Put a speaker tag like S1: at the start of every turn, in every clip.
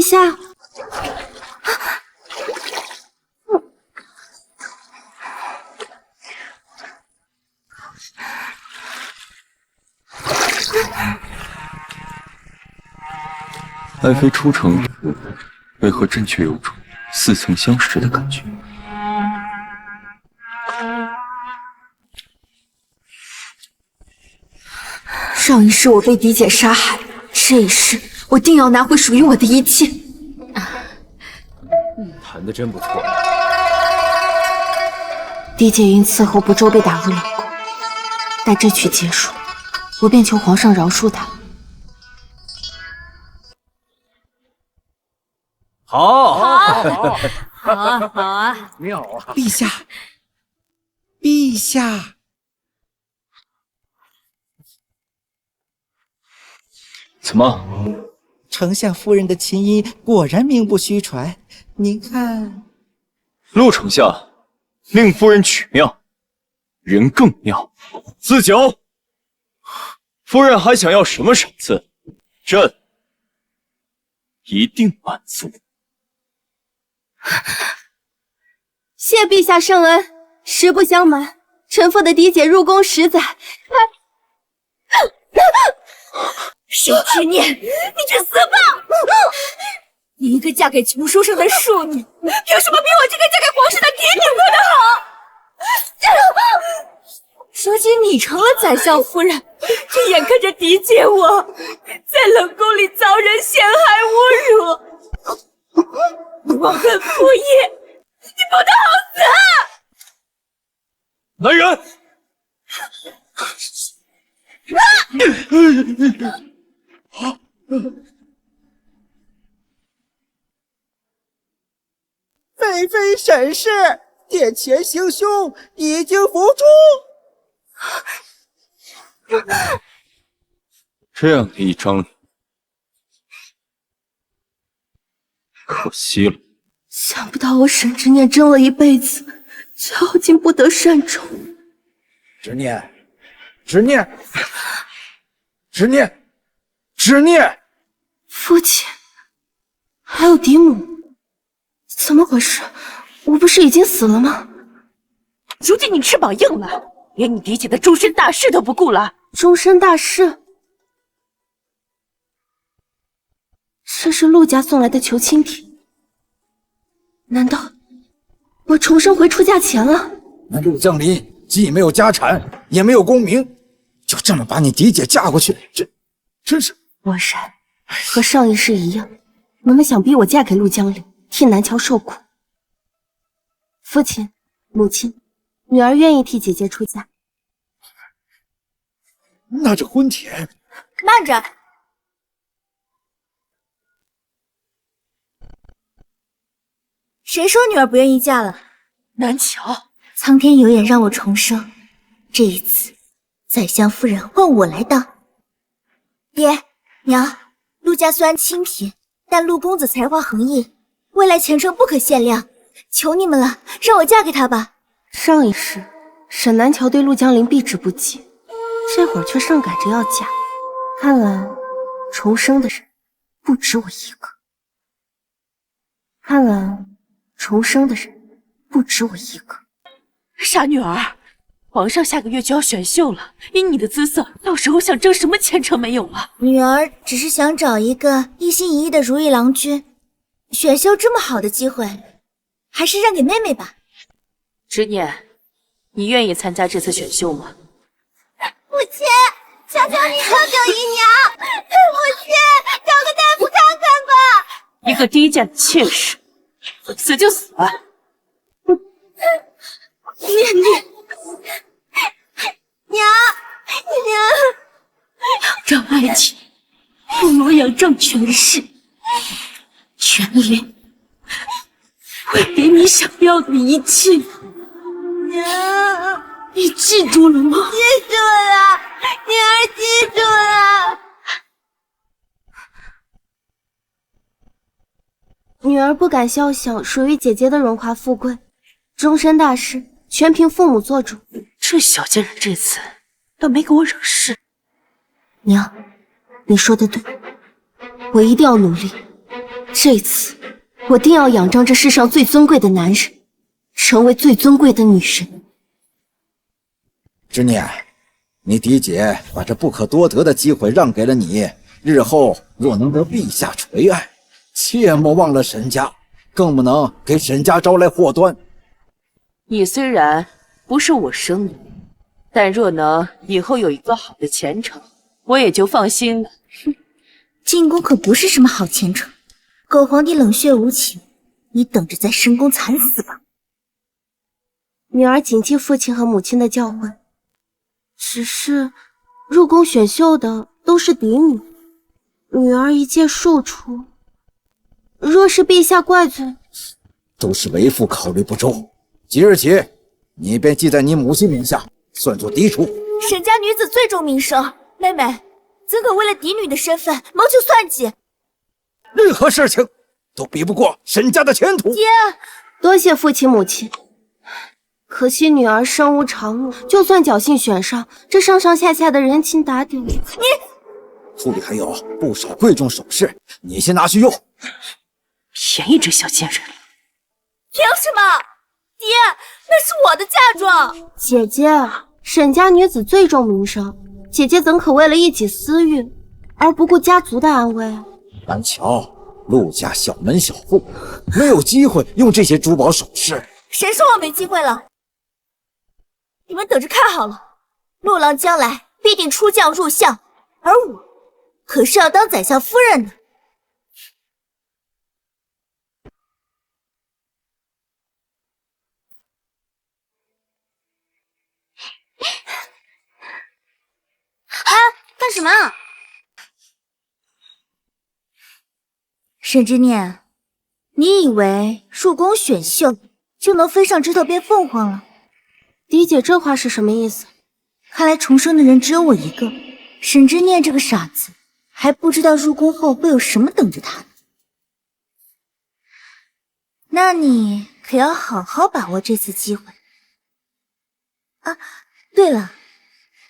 S1: 下。
S2: 爱妃出城，为何朕却有种似曾相识的感觉？
S1: 上一世我被嫡姐杀害，这一世我定要拿回属于我的一切。
S3: 弹得真不错。
S1: 嫡姐因伺候不周被打入冷宫，待这曲结束，我便求皇上饶恕她。
S3: 好，
S4: 好啊！
S3: 妙啊！
S5: 陛下，陛下，
S2: 怎么？
S5: 丞相夫人的琴音果然名不虚传。您看，
S2: 陆丞相命夫人曲妙，人更妙。自酒。夫人还想要什么赏赐？朕一定满足。
S1: 谢陛下圣恩，实不相瞒，臣妇的嫡姐入宫10载，
S4: 沈执念，你去死吧！你一个嫁给穷书生的庶女，凭什么比我这个嫁给皇室的嫡女过得好？如今你成了宰相夫人，却眼看着嫡姐我在冷宫里遭人陷害侮辱，忘恩负义，你不得好死啊！
S2: 来人！
S5: 妃妃审视，殿前行凶，已经伏诛。
S2: 这样的一张脸，可惜了。
S1: 想不到我沈执念争了一辈子，却好竟不得善终。
S3: 执念，执念，执念，执念！
S1: 父亲，还有嫡母，怎么回事？我不是已经死了吗？
S4: 如今你翅膀硬了，连你嫡姐的终身大事都不顾了。
S1: 终身大事？这是陆家送来的求亲帖，难道我重生回出嫁前了？
S3: 那陆江林既没有家产，也没有功名，就这么把你嫡姐嫁过去，真是……
S1: 我然和上一世一样，你们想逼我嫁给陆江林，替南乔受苦。父亲、母亲，女儿愿意替姐姐出嫁。
S3: 那这婚帖……
S4: 慢着！谁说女儿不愿意嫁了？南乔，
S6: 苍天有眼让我重生，这一次，宰相夫人换我来当。爹娘，陆家虽然清贫，但陆公子才华横溢，未来前程不可限量，求你们了，让我嫁给他吧。
S1: 上一世，沈南乔对陆江林避之不及，这会儿却上赶着要嫁，看来重生的人不止我一个。看来重生的人不止我一个。
S4: 傻女儿，皇上下个月就要选秀了，以你的姿色，到时候想争什么前程没有啊？
S6: 女儿只是想找一个一心一意的如意郎君，选秀这么好的机会，还是让给妹妹吧。
S4: 执念，你愿意参加这次选秀吗？
S6: 母亲，求求你救救姨娘！母亲，找个大夫看看吧。
S4: 一个低贱的妾室，死就死了。
S6: 念念，娘，
S4: 仰仗爱情，不如仰仗权势。权力会给你想要的一切。
S6: 娘，
S4: 你记住了吗？
S6: 记住了，女儿记住了。
S1: 女儿不敢肖想属于姐姐的荣华富贵，终身大事全凭父母做主。
S4: 这小贱人这次倒没给我惹事。
S1: 娘，你说的对，我一定要努力，这次我定要仰仗这世上最尊贵的男人，成为最尊贵的女人。
S3: 执念，你嫡姐把这不可多得的机会让给了你，日后若能得陛下垂爱，切莫忘了沈家，更不能给沈家招来祸端。
S7: 你虽然不是我生的，但若能以后有一个好的前程，我也就放心了。
S6: 进宫可不是什么好前程，狗皇帝冷血无情，你等着在深宫惨死吧。
S1: 女儿谨记父亲和母亲的教诲，只是入宫选秀的都是嫡女，女儿一介庶出，若是陛下怪罪，
S3: 都是为父考虑不周。即日起，你便记在你母亲名下，算作嫡出。
S6: 沈家女子最重名声，妹妹怎可为了嫡女的身份谋求算计？
S3: 任何事情都比不过沈家的前途。
S6: 爹，
S1: 多谢父亲母亲。可惜女儿身无长路，就算侥幸选上，这上上下下的人情打点，
S3: 府里还有不少贵重首饰，你先拿去用。
S7: 便宜这小贱人了。
S6: 凭什么？爹，那是我的嫁妆。
S1: 姐姐，沈家女子最重名声，姐姐怎可为了一己私欲而不顾家族的安危？
S3: 南乔，陆家小门小户，没有机会用这些珠宝首饰。
S6: 谁说我没机会了？你们等着看好了，陆郎将来必定出将入相，而我可是要当宰相夫人的。
S4: 干什么啊？
S6: 沈之念，你以为入宫选秀就能飞上枝头变凤凰了？
S1: 嫡姐这话是什么意思？
S6: 看来重生的人只有我一个。沈之念这个傻子，还不知道入宫后会有什么等着他呢。那你可要好好把握这次机会。啊，对了，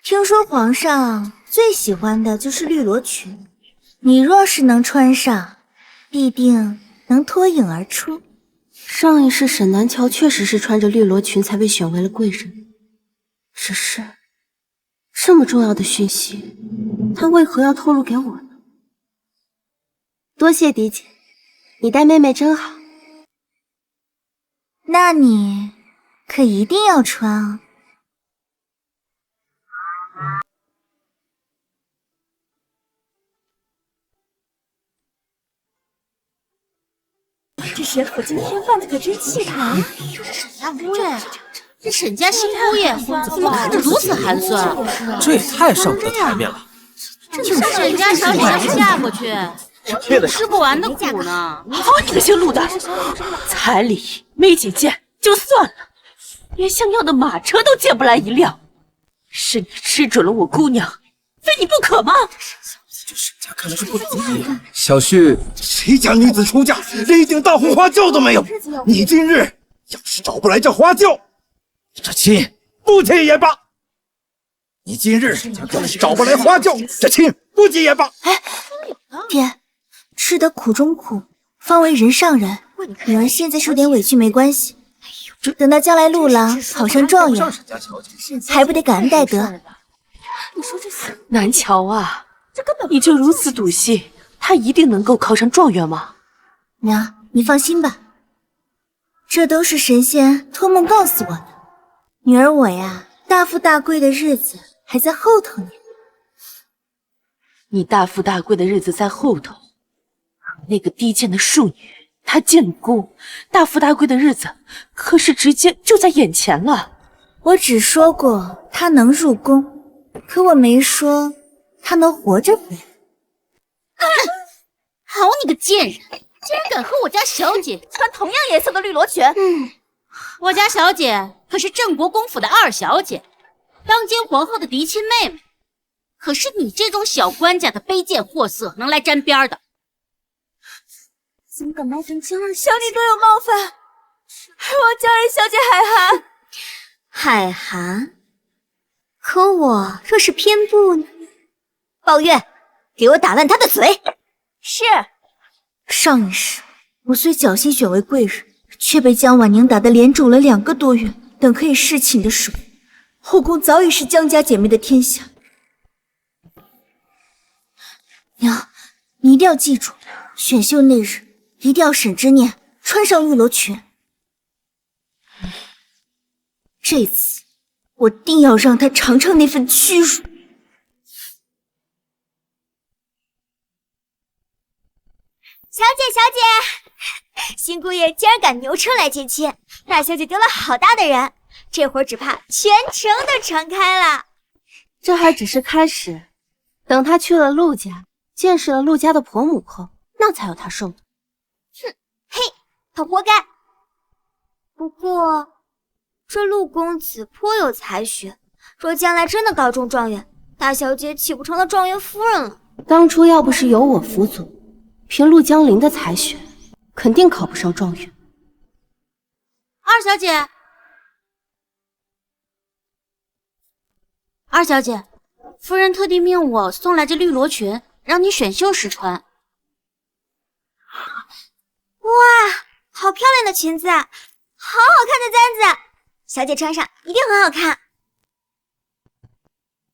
S6: 听说皇上最喜欢的就是绿罗裙，你若是能穿上，必定能脱颖而出。
S1: 上一世沈南乔确实是穿着绿罗裙才被选为了贵人，只是这么重要的讯息，他为何要透露给我呢？多谢嫡姐，你待妹妹真好。
S6: 那你可一定要穿啊！
S4: 这血口今天放的可真气派啊！这是沈家姑爷，这沈家新姑爷怎么看着如此寒酸？
S8: 这也太上不得台面了。
S4: 这沈家小姐姐嫁过去，吃不完的苦呢。
S7: 好你个姓陆的，彩礼没几件就算了，连想要的马车都借不来一辆，是你吃准了我姑娘，非你不可吗？
S8: 这沈家看来是不容易啊。
S3: 小婿，谁家女子出嫁连一顶大红花轿都没有？你今日要是找不来这花轿，这亲不结也罢。你今日要是找不来花轿，这亲不结也罢。
S6: 爹，吃得苦中苦，方为人上人。女儿现在受点委屈没关系，等到将来陆郎考上状元，还不得感恩戴德？
S4: 你说这些，
S7: 南乔啊，你就如此笃信他一定能够考上状元吗？
S6: 娘，你放心吧，这都是神仙托梦告诉我的。女儿我呀，大富大贵的日子还在后头呢。
S7: 你大富大贵的日子在后头，那个低贱的庶女，她进宫，大富大贵的日子可是直接就在眼前了。
S6: 我只说过她能入宫，可我没说她能活着回来。
S4: 好你个贱人，竟然敢和我家小姐穿同样颜色的绿罗裙！我家小姐可是郑国公府的二小姐，当今皇后的嫡亲妹妹，可是你这种小官家的卑贱货色能来沾边的？
S6: 怎么敢冒犯江儿小姐？小女多有冒犯，我江儿小姐海涵。海涵？可我若是偏不呢？抱月，给我打烂她的嘴！是。上一世我虽侥幸选为贵人，却被江婉宁打得脸肿了2个多月。等可以侍寝的时候，后宫早已是江家姐妹的天下。娘，你一定要记住，选秀那日一定要沈之念穿上玉罗裙。这次我定要让她尝尝那份屈辱。
S9: 小姐，新姑爷竟然赶牛车来接亲，大小姐丢了好大的人，这会儿只怕全城都传开了。
S1: 这还只是开始，等他去了陆家，见识了陆家的婆母后，那才有他受的。
S9: 哼，嘿，他活该。不过这陆公子颇有才学，若将来真的高中状元，大小姐岂不成了状元夫人了？
S1: 当初要不是有我辅佐，凭陆江林的才学，肯定考不上状元。
S4: 二小姐，夫人特地命我送来这绿罗裙，让你选秀时穿。
S9: 哇，好漂亮的裙子啊，好好看的簪子，小姐穿上一定很好看。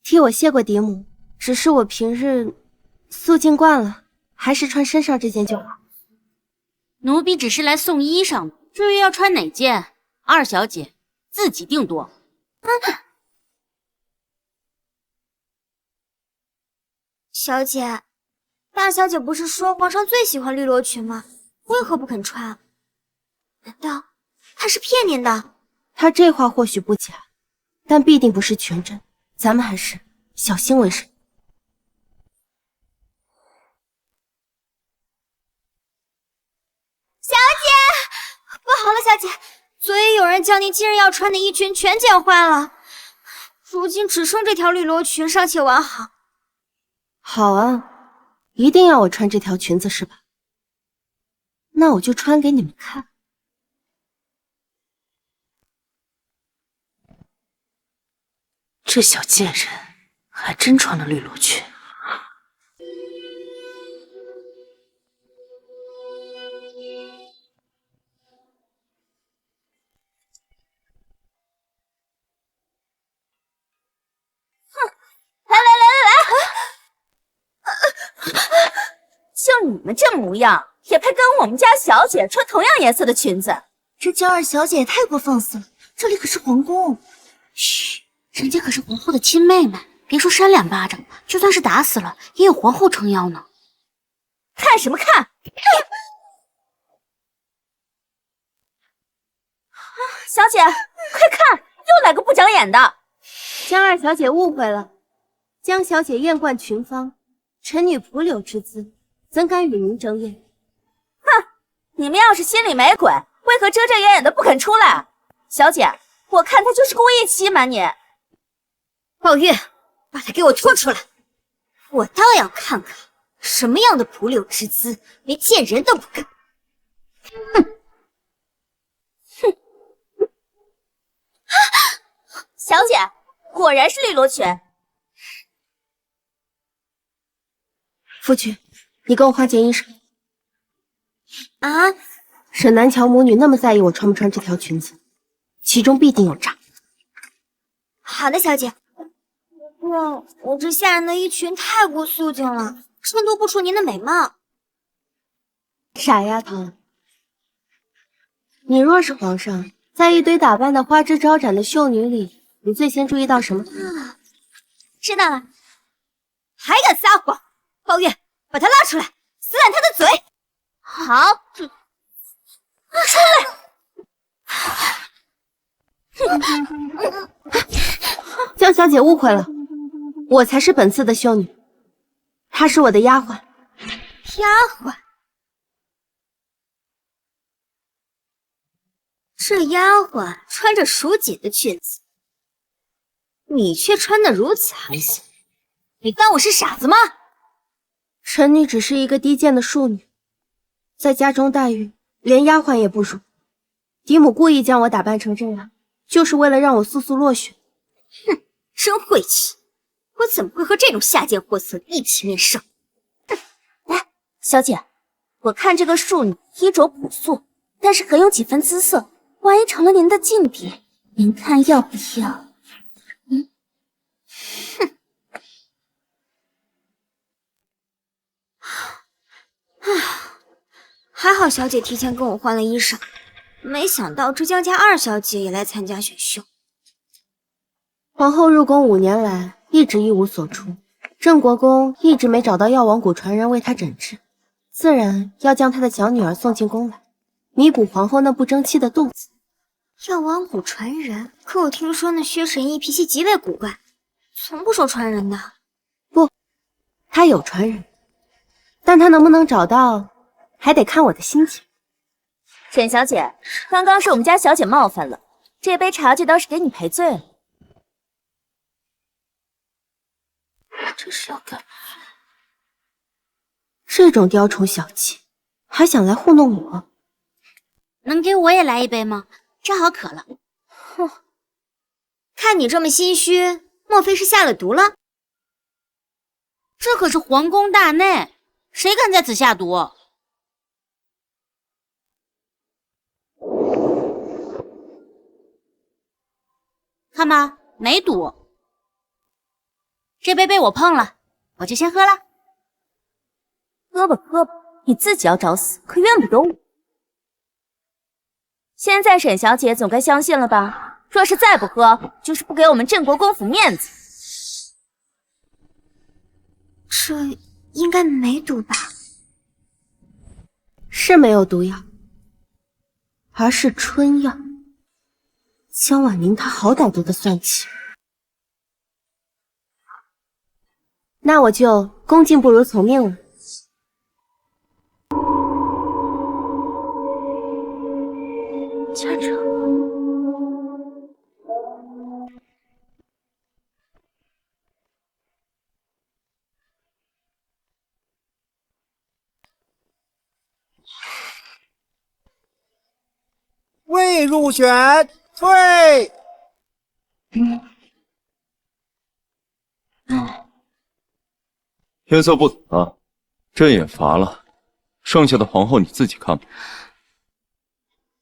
S1: 替我谢过嫡母，只是我平日素净惯了，还是穿身上这件就好。
S4: 奴婢只是来送衣裳的，至于要穿哪件，二小姐自己定夺。
S9: 小姐，大小姐不是说皇上最喜欢绿罗裙吗？为何不肯穿？难道她是骗您的？
S1: 他这话或许不假，但必定不是全真，咱们还是小心为上。
S9: 小姐，不好了，小姐，昨夜有人将您今日要穿的衣裙全剪坏了，如今只剩这条绿罗裙尚且完好。
S1: 好啊，一定要我穿这条裙子是吧？那我就穿给你们看。
S7: 这小贱人还真穿了绿罗裙。
S10: 就你们这模样，也配跟我们家小姐穿同样颜色的裙子？
S6: 这江二小姐也太过放肆了，这里可是皇宫。
S4: 嘘，人家可是皇后的亲妹妹，别说扇2巴掌，就算是打死了，也有皇后撑腰呢。
S10: 看什么看？小姐，快看，又来个不长眼的！
S1: 江二小姐误会了，江小姐艳冠群芳，臣女蒲柳之姿，怎敢与您争艳？
S10: 哼，你们要是心里没鬼，为何遮遮掩掩的不肯出来？小姐，我看他就是故意欺瞒你。
S9: 宝玉，把他给我拖出来，我倒要看看什么样的蒲柳之姿，连见人都不敢。
S10: 小姐，果然是绿罗裙。
S1: 夫君，你给我换件衣裳。
S9: 啊！
S1: 沈南乔母女那么在意我穿不穿这条裙子，其中必定有诈。
S9: 好的，小姐。我这下人的衣裙太过素净了，衬托不出您的美貌。
S1: 傻丫头，你若是皇上，在一堆打扮的花枝招展的秀女里，你最先注意到什么？
S9: 知道了。还敢撒谎！宝玉，把他拉出来，撕烂他的嘴！
S4: 好，
S9: 出来！
S1: 江小姐误会了，我才是本次的秀女，她是我的丫鬟。
S9: 丫鬟？这丫鬟穿着蜀锦的裙子，你却穿得如此寒酸，你当我是傻子吗？
S1: 臣女只是一个低贱的庶女，在家中待遇连丫鬟也不如。嫡母故意将我打扮成这样，就是为了让我速速落选。
S9: 哼，真晦气！我怎么会和这种下贱货色一起面圣？
S10: 来，小姐，我看这个庶女衣着朴素，但是很有几分姿色，万一成了您的劲敌，您看要不要？
S9: 哼。还好小姐提前跟我换了衣裳，没想到浙江家二小姐也来参加选秀。
S1: 皇后入宫5年来一直一无所出，郑国公一直没找到药王谷传人为她诊治，自然要将他的小女儿送进宫来，弥补皇后那不争气的肚子。
S9: 药王谷传人？可我听说那薛神医脾气极为古怪，从不收传人的。
S1: 不，他有传人，但他能不能找到，还得看我的心情。
S10: 沈小姐，刚刚是我们家小姐冒犯了，这杯茶就当是给你赔罪了。
S1: 这是要干嘛？这种雕虫小技，还想来糊弄我？
S4: 能给我也来一杯吗？正好渴了。
S9: 哼，看你这么心虚，莫非是下了毒了？
S4: 这可是皇宫大内，谁敢在此下毒？看吧，没毒。这杯被我碰了，我就先喝了。
S10: 喝吧喝吧，你自己要找死，可怨不得我。现在沈小姐总该相信了吧？若是再不喝，就是不给我们镇国公府面子。
S9: 这应该没毒吧？
S1: 是没有毒药，而是春药。江婉宁她好歹毒的算计。那我就恭敬不如从命了。家长，
S5: 未入选，退。
S2: 天色不早了，朕也乏了，剩下的皇后你自己看吧。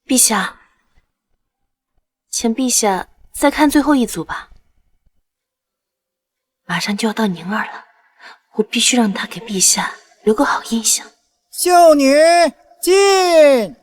S7: 陛下，请陛下再看最后一组吧。马上就要到宁儿了，我必须让她给陛下留个好印象。
S5: 秀女进。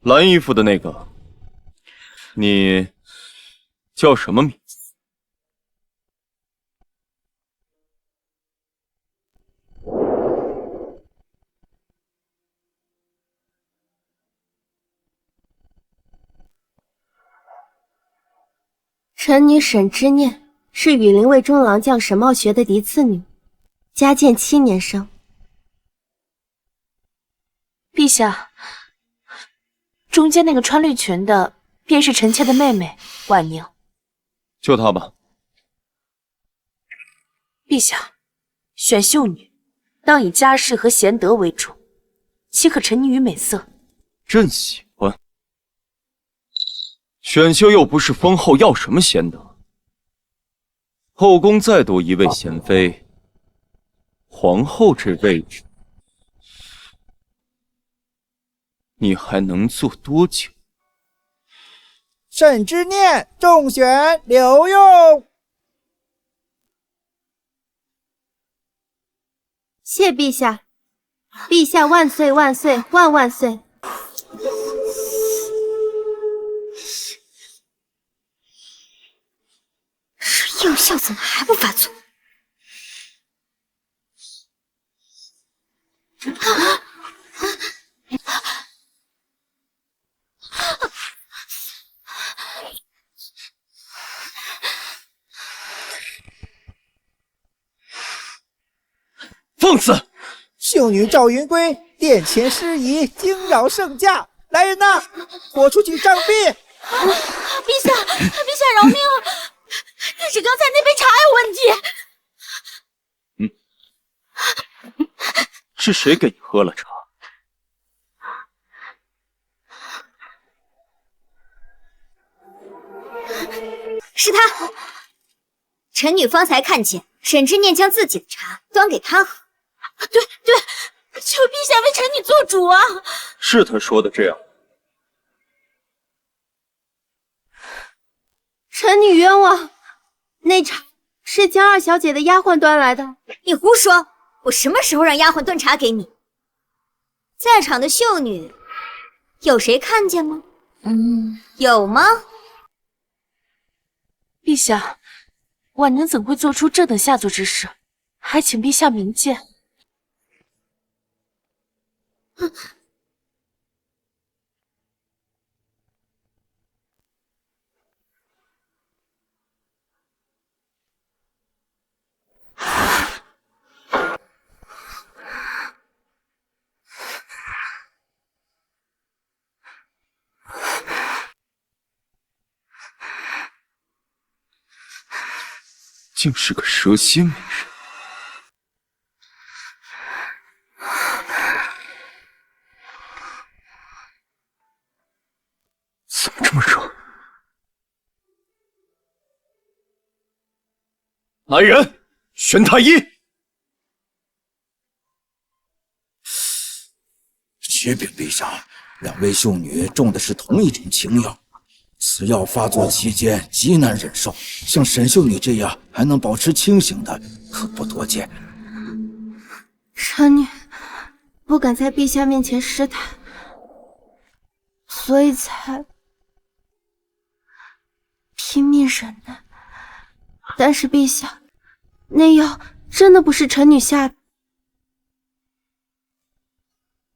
S2: 蓝衣服的那个，你叫什么名字？
S1: 臣女沈之念是羽林卫中郎将沈茂学的嫡次女，嘉靖7年生。
S7: 陛下，中间那个穿绿裙的，便是臣妾的妹妹婉宁。
S2: 就她吧。
S7: 陛下，选秀女，当以家世和贤德为主，岂可沉溺于美色？
S2: 朕喜欢。选秀又不是封后，要什么贤德？后宫再多一位贤妃，皇后这位置，你还能坐多久？
S5: 沈之念中选留用。
S1: 谢陛下，陛下万岁万岁万万岁！
S9: 这药效怎么还不发作？
S2: 放肆！
S5: 秀秀女赵云归殿前失仪，惊扰圣驾。来人呐，拖出去杖毙！
S4: 陛下，陛下饶命啊！但是刚才那杯茶有问题。
S2: 是谁给你喝了茶？
S9: 是他。臣女方才看见沈之念将自己的茶端给他喝。
S4: 对，求陛下为臣女做主啊！
S2: 是他说的这样。
S1: 臣女冤枉，那茶是江二小姐的丫鬟端来的。
S9: 你胡说！我什么时候让丫鬟端茶给你？在场的秀女，有谁看见吗？有吗？
S7: 陛下，婉宁怎会做出这等下作之事？还请陛下明鉴。
S2: 竟是个蛇蝎美人。怎么这么热？来人，宣太医！
S3: 启禀陛下，两位秀女中的是同一种情药。此药发作期间极难忍受，像沈秀女这样还能保持清醒的，可不多见。
S1: 臣女不敢在陛下面前失态，所以才拼命忍耐。但是陛下，那药真的不是臣女下的。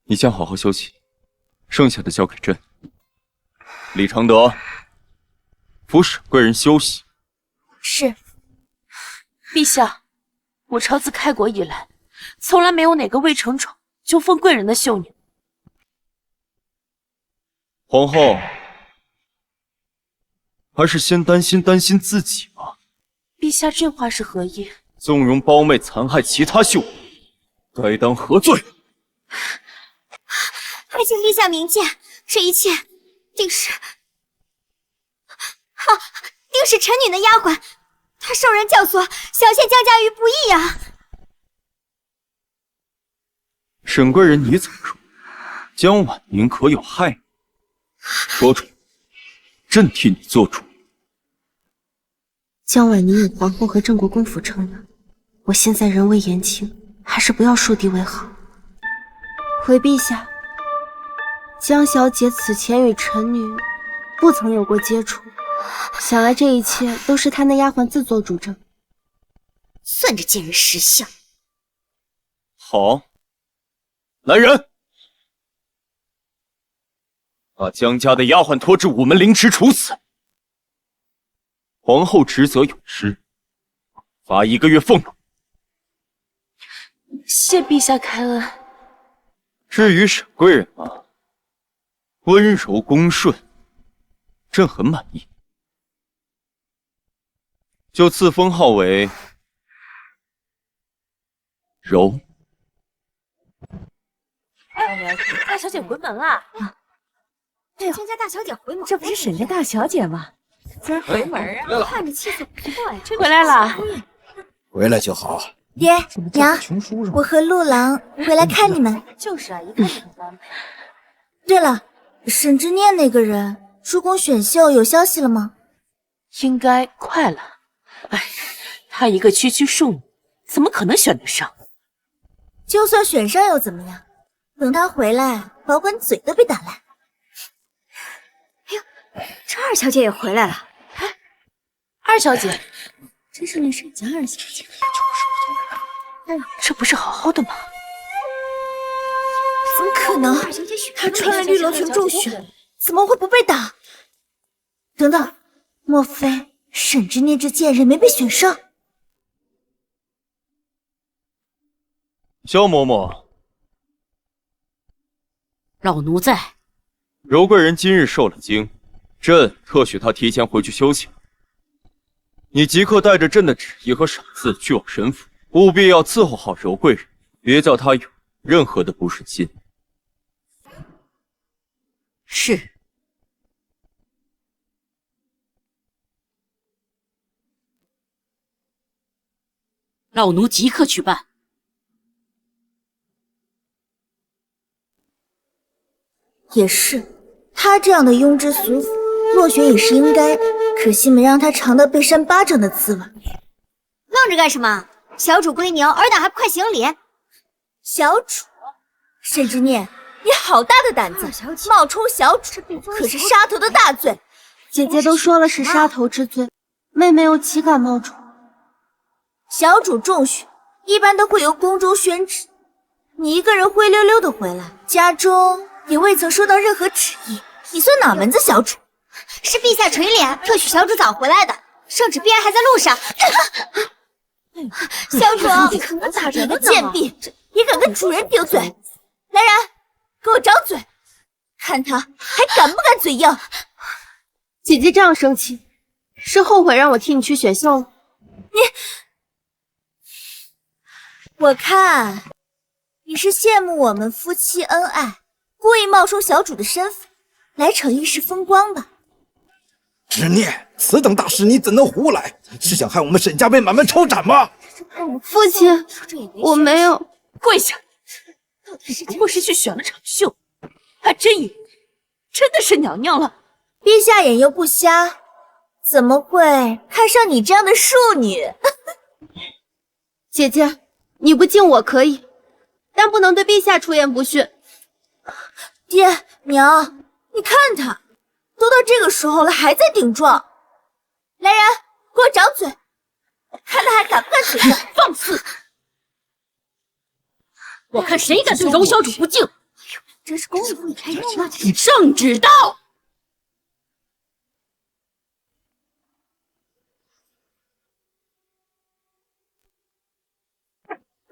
S2: 你先好好休息，剩下的交给朕。李承德，扶沈贵人休息。
S7: 是。陛下，我朝自开国以来，从来没有哪个未成宠就封贵人的秀女。
S2: 皇后，还是先担心自己吧。
S7: 陛下这话是何意？
S2: 纵容胞妹残害其他秀女，该当何罪？
S9: 还请陛下明鉴，这一切定是臣女的丫鬟，她受人教唆，小妾将嫁于不义啊！
S2: 沈贵人，你怎么说？江婉宁可有害你？说出来，朕替你做主。
S1: 江婉宁有皇后和郑国公府撑腰，我现在人微言轻，还是不要树敌为好。回陛下，江小姐此前与臣女不曾有过接触，想来这一切都是她那丫鬟自作主张。
S9: 算这贱人识相。
S2: 好，来人，把江家的丫鬟拖至午门凌迟处死。皇后职责有失，罚1个月俸禄。
S7: 谢陛下开恩。
S2: 至于沈贵人嘛，温柔恭顺，朕很满意，就赐封号为柔。
S7: 大小姐回门啦！
S9: 江家大小姐回门，
S11: 这不是沈家大小姐吗？怎么回门啊？
S9: 看着气色不错。
S7: 回来了。
S3: 回来就好。
S6: 爹娘，我和陆郎回来看你们。
S7: 就是啊，一看就很完美。
S6: 对了，沈之念那个人出宫选秀有消息了吗？
S7: 应该快了。哎，她一个区区庶女，怎么可能选得上？
S6: 就算选上又怎么样？等她回来，保管嘴都被打烂。
S9: 哎呦，这二小姐也回来了。
S7: 哎，二小姐，
S6: 真是连沈家二小姐。
S7: 这不是好好的吗？
S6: 怎么可能？她穿了绿罗裙中选，怎么会不被打？等等，莫非沈之念这贱人没被选上？
S2: 萧嬷嬷，
S4: 老奴在。
S2: 柔贵人今日受了惊，朕特许他提前回去休息。你即刻带着朕的旨意和赏赐去往神府，务必要伺候好柔贵人，别叫他有任何的不顺心。
S4: 是。老奴即刻去办。
S6: 也是，他这样的庸脂俗妇，落选也是应该。可惜没让他尝到被扇巴掌的滋味。
S9: 愣着干什么？小主归宁，尔等还不快行礼？
S6: 小主，沈之念，你好大的胆子，冒充小主，可是杀头的大罪。
S1: 姐姐都说了是杀头之罪，妹妹又岂敢冒充？
S6: 小主中选，一般都会由宫中宣旨。你一个人灰溜溜的回来，家中也未曾收到任何旨意，你算哪门子小主？
S9: 是陛下垂怜，特许小主早回来的，圣旨必然还在路上。小主，
S6: 你个贱婢，也敢跟主人顶嘴！来人，给我掌嘴，看他还敢不敢嘴硬！
S1: 姐姐这样生气，是后悔让我替你去选秀了？
S6: 我看你是羡慕我们夫妻恩爱，故意冒充小主的身份，来逞一时风光吧。
S3: 执念，此等大事你怎能胡来？是想害我们沈家被满门抄斩吗？
S1: 父亲，我没有。
S7: 跪下！你不过是去选了场秀，还真以为真的是娘娘了。
S6: 陛下眼又不瞎，怎么会看上你这样的庶女？
S1: 姐姐，你不敬我可以，但不能对陛下出言不逊。
S6: 爹娘，你看他都到这个时候了，还在顶撞。来人，给我掌嘴，看他还敢不敢嘴硬！
S4: 放肆！我看谁敢对柔小主不敬！
S6: 真是功夫开用啊！
S4: 圣旨到！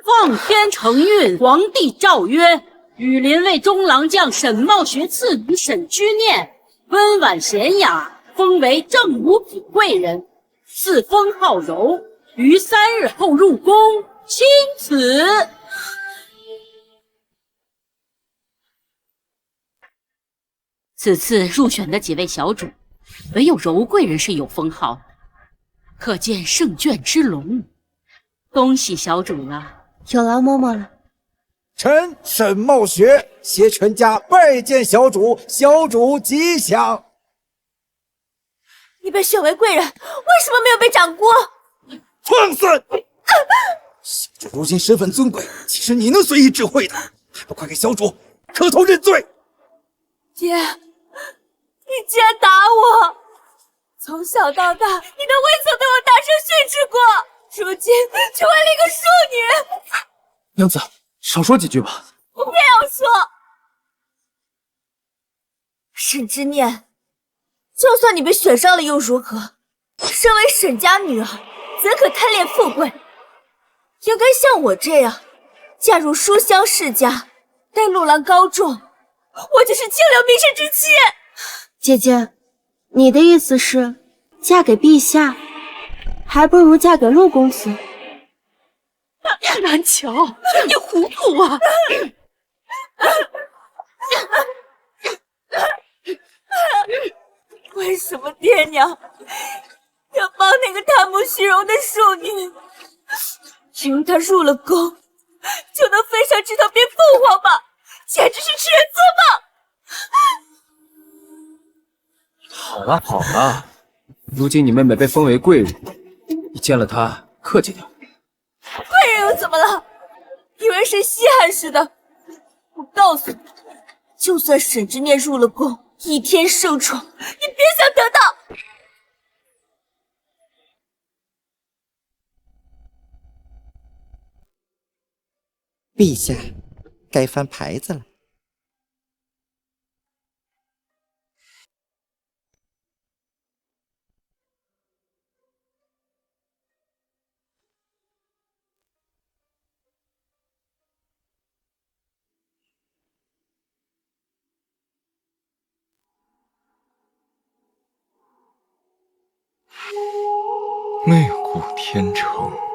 S4: 奉天承运，皇帝诏曰：羽林卫中郎将沈茂学次女沈居念，温婉娴雅，封为正五品贵人，赐封号柔，于3日后入宫，钦此。此次入选的几位小主，唯有柔贵人是有封号的，可见圣眷之龙。恭喜小主了。
S1: 有劳嬷嬷了。
S3: 臣沈茂学携全家拜见小主，小主吉祥。
S6: 你被选为贵人，为什么没有被掌掴？
S3: 放肆！小主如今身份尊贵，岂是你能随意指挥的？还不快给小主磕头认罪！
S6: 爹，你竟然打我！从小到大，你都未曾对我大声训斥过，如今却为了一个庶女。
S8: 娘子，少说几句吧。
S6: 不偏要说。沈之念，就算你被选上了又如何？身为沈家女儿，怎可贪恋富贵？应该像我这样，嫁入书香世家，待陆郎高中，我就是清流名士之妻。
S1: 姐姐，你的意思是，嫁给陛下，还不如嫁给陆公子？
S7: 南乔，你糊涂啊！
S6: 为什么爹娘要帮那个贪慕虚荣的庶女？因为她入了宫，就能飞上枝头变凤凰吗？简直是痴人做梦！
S8: 好了好了，如今你妹妹被封为贵人，你见了她客气点。
S6: 贵人又怎么了？以为谁稀罕似的？我告诉你，就算沈之念入了宫，一天盛宠，也别想得到。
S5: 陛下，该翻牌子了。
S2: 魅惑天成。